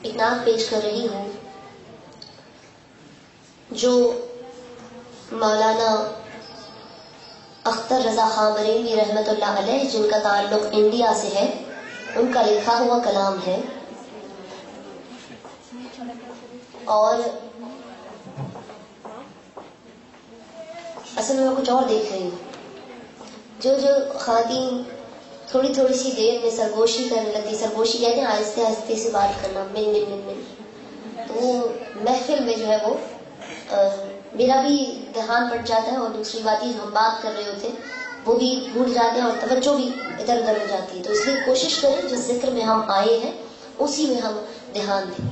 ایک نعت پیش کر رہی ہوں جو مولانا اختر رضا خان بریلوی رحمۃ اللہ علیہ، جن کا تعلق انڈیا سے ہے، ان کا لکھا ہوا کلام ہے. اور اصل میں کچھ اور دیکھ رہی ہوں. جو خواتین تھوڑی تھوڑی سی دیر میں سرگوشی کرنے لگتی، سرگوشی کہتے ہیں آہستہ آہستہ سے بات کرنا، مل تو وہ محفل میں جو ہے وہ میرا بھی دھیان پڑ جاتا ہے، اور دوسری بات یہ ہم بات کر رہے ہوتے ہیں وہ بھی بھول جاتے ہیں اور توجہ بھی ادھر ادھر ہو جاتی ہے. تو اس لیے کوشش کریں جس ذکر میں ہم آئے ہیں اسی میں ہم دھیان دیں.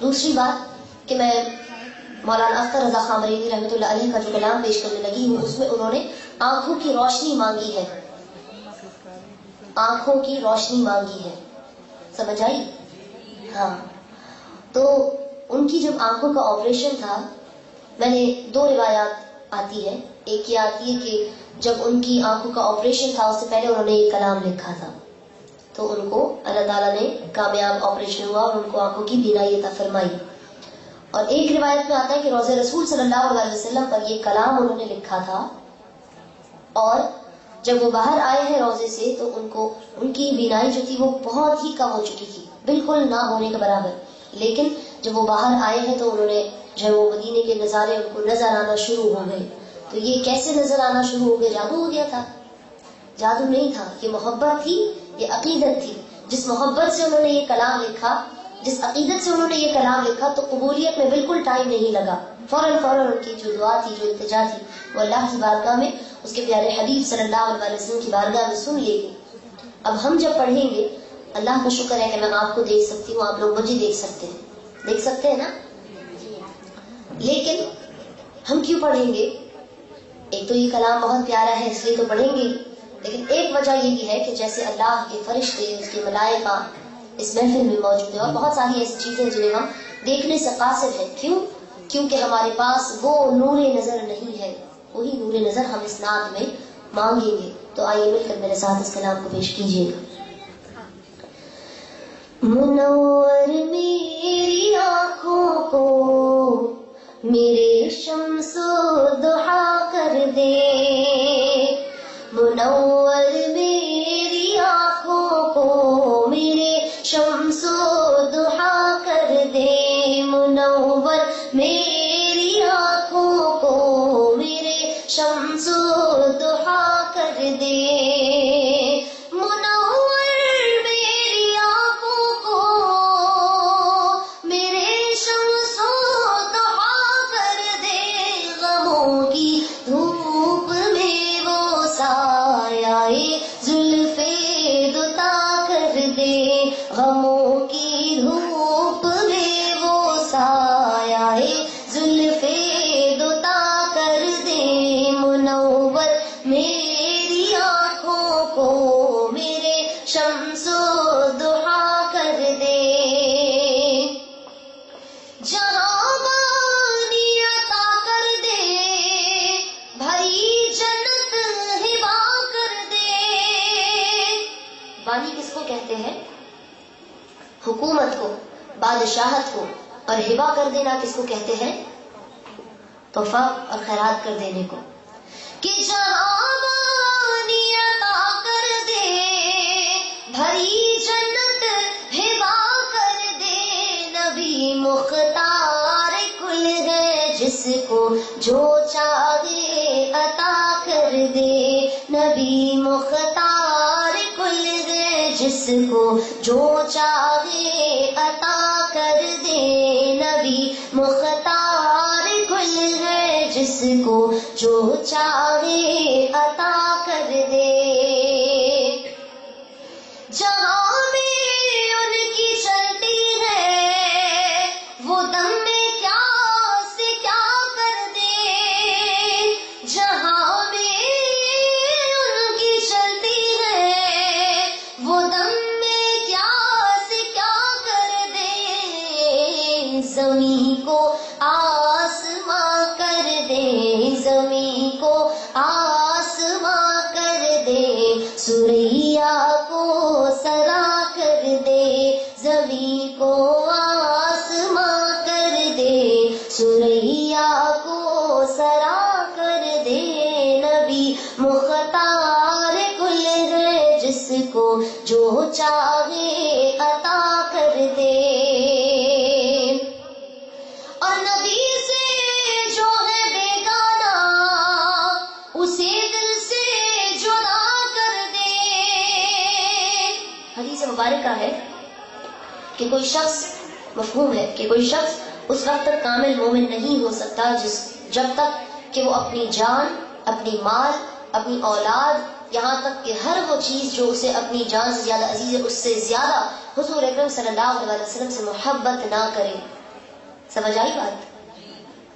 دوسری بات کہ میں مولانا اختر رضا خان بریلوی رحمۃ اللہ علیہ کا جو کلام پیش کرنے لگی ہوں، اس میں انہوں نے آنکھوں کی روشنی مانگی ہے. آنکھوں کی روشنی مانگی ہے، سمجھ آئی؟ ہاں. تو ان کی جب آنکھوں کا آپریشن تھا، میں نے 2 روایات آتی ہے. ایک یہ آتی ہے کہ جب ان کی آنکھوں کا آپریشن تھا اس سے پہلے انہوں نے یہ کلام لکھا تھا، تو ان کو اللہ تعالیٰ نے کامیاب آپریشن ہوا اور ان کو آنکھوں کی بینائی عطا فرمائی. اور ایک روایت میں آتا ہے کہ روضہ رسول صلی اللہ علیہ وسلم پر یہ کلام انہوں نے لکھا تھا، اور جب وہ باہر آئے ہیں روضے سے تو ان کی بینائی جو تھی وہ بہت ہی کم ہو چکی تھی، بالکل نہ ہونے کے برابر. لیکن جب وہ باہر آئے ہیں تو انہوں نے جو ہے وہ مدینے کے نظارے ان کو نظر آنا شروع ہو گئے. تو یہ کیسے نظر آنا شروع ہو گئے؟ جادو ہو گیا تھا؟ جادو نہیں تھا، یہ محبت تھی، یہ عقیدت تھی. جس محبت سے انہوں نے یہ کلام لکھا، جس عقیدت سے انہوں نے یہ کلام لکھا، تو قبولیت میں بالکل ٹائم نہیں لگا. فوراً ان کی جو دعا تھی، جو التجا تھی، وہ اللہ کی بارگاہ میں، اس کے پیارے حبیب صلی اللہ علیہ وسلم کی بارگاہ میں سن لی گئی. اب ہم جب پڑھیں گے، اللہ کا شکر ہے کہ میں آپ کو دیکھ سکتی ہوں، آپ لوگ مجھے دیکھ سکتے ہیں نا. لیکن ہم کیوں پڑھیں گے؟ ایک تو یہ کلام بہت پیارا ہے اس لیے تو پڑھیں گے، لیکن ایک وجہ یہ بھی ہے کہ جیسے اللہ کے فرشتے، اس کے ملائکہ اس محفل میں موجود ہیں، اور بہت ساری ایسی چیزیں جنہیں ہم دیکھنے سے قاصر ہیں. کیونکہ ہمارے پاس وہ نور نظر نہیں ہے. وہی نور نظر ہم اس نعت میں مانگیں گے. تو آئیے مل کر میرے ساتھ اس کلام کو پیش کیجیے گا. منور میری آنکھوں کو میرے شمس و ضحیٰ کر دے، منور میری آنکھوں کو میرے شمس و ضحیٰ کر دے، منور میری آنکھوں کو میرے شمس و ضحیٰ کر دے، حکومت کو، بادشاہت کو. اور ہبا کر دینا کس کو کہتے ہیں؟ تحفہ اور خیرات کر دینے کو. کہ جہاں بانی عطا کر دے، بھری جنت ہبا کر دے، نبی مختار کل ہے جس کو جو چاہے عطا کر دے، نبی مختار کل ہے جس کو جو چاہے عطا کر دے، نبی مختار کل ہے جس کو جو چاہے عطا کر دے. جہاں میں ان کی چلتی ہے وہ دم میں کیا سے کیا کر دے، جہاں میں ان کی چلتی ہے وہ دم زمین کو آسماں کر دے، زمین کو آسماں سریا کو سرا کر دے، زمین کو آسماں کر دے، سریا کو سرا کر دے، نبی مختار کل ہے جس کو جو چاہے عطا کر دے، اور نبی سے جو ہے بیگانہ اسے دل سے جدا کر دے۔ حدیث مبارکہ ہے کہ کوئی شخص، مفہوم ہے کہ کوئی شخص اس وقت تک کامل مومن نہیں ہو سکتا جب تک کہ وہ اپنی جان، اپنی مال، اپنی اولاد، یہاں تک کہ ہر وہ چیز جو اسے اپنی جان سے زیادہ عزیز ہے اس سے زیادہ حضور اکرم صلی اللہ علیہ وسلم سے محبت نہ کرے۔ سمجھ آئی بات؟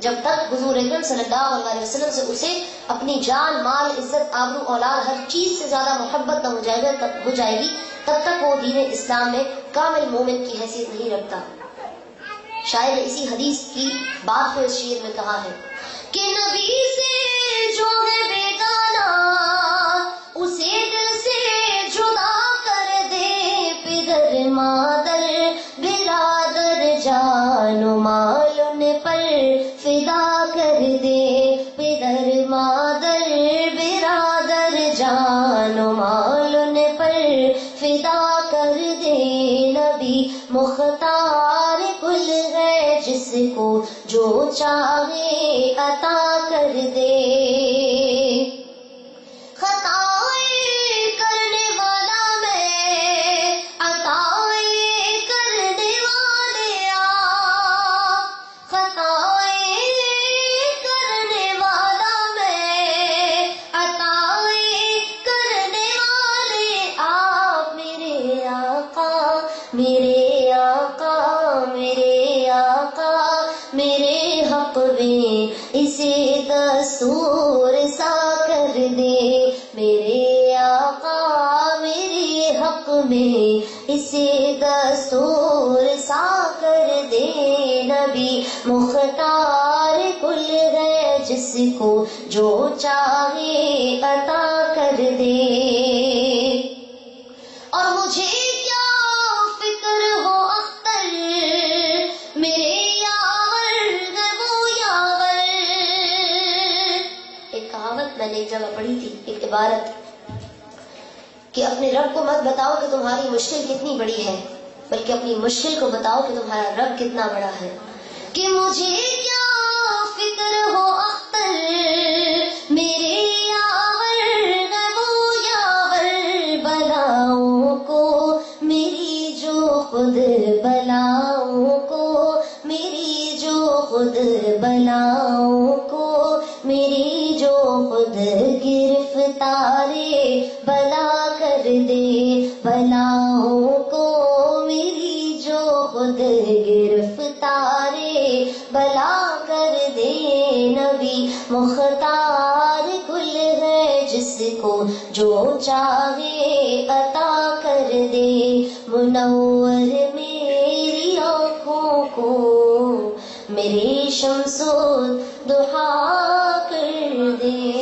جب تک حضور اکرم صلی اللہ علیہ وسلم سے اسے اپنی جان، مال، عزت، آبرو، اولاد، ہر چیز سے زیادہ محبت نہ ہو جائے گی تب تک وہ دین اسلام میں کامل مومن کی حیثیت نہیں رکھتا۔ شاعر نے اسی حدیث کی بات کو اس شعر میں کہا ہے کہ نبی سے جو ہے بیگانہ اسے دل سے جدا کر دے، پدر مادر برادر جان و مال ان پر فدا کر دے، پدر مادر برادر جان و مال ان پر فدا کر دے، نبی مختار کل ہے جس کو جو چاہے عطا کر دے۔ خطائیں کرنے والا میں، عطائیں کرنے والے آپ، خطائیں کرنے والا میں، عطائیں کرنے والے آپ، میرے آقا میرے آقا میرے آقا میرے حق میں اسے دستور سا کر دے، میرے آقا میرے حق میں اسے دستور سا کر دے، نبی مختار کل ہے جس کو جو چاہے عطا کر دے۔ اور مجھے کیا فکر ہو اختر میرے یاور ہے وہ یاور۔ ایک کہاوت میں نے ایک جگہ پڑھی تھی، ایک عبارت کہ اپنے رب کو مت بتاؤ کہ تمہاری مشکل کتنی بڑی ہے، بلکہ اپنی مشکل کو بتاؤ کہ تمہارا رب کتنا بڑا ہے۔ کہ مجھے کیا فکر ہو اختر میرے یاور ہے وہ یاور، بلاؤں کو میری جو خود بلاؤں کو میری جو خود بلاؤں کو میری جو خود گرفتارے بلا کر دے، بلاؤں کو میری جو خود گرفتارے بلا کر دے، نبی مختار کل ہے جس کو جو چاہے عطا کر دے، منور میری آنکھوں کو میری شمس و ضحیٰ کر دے۔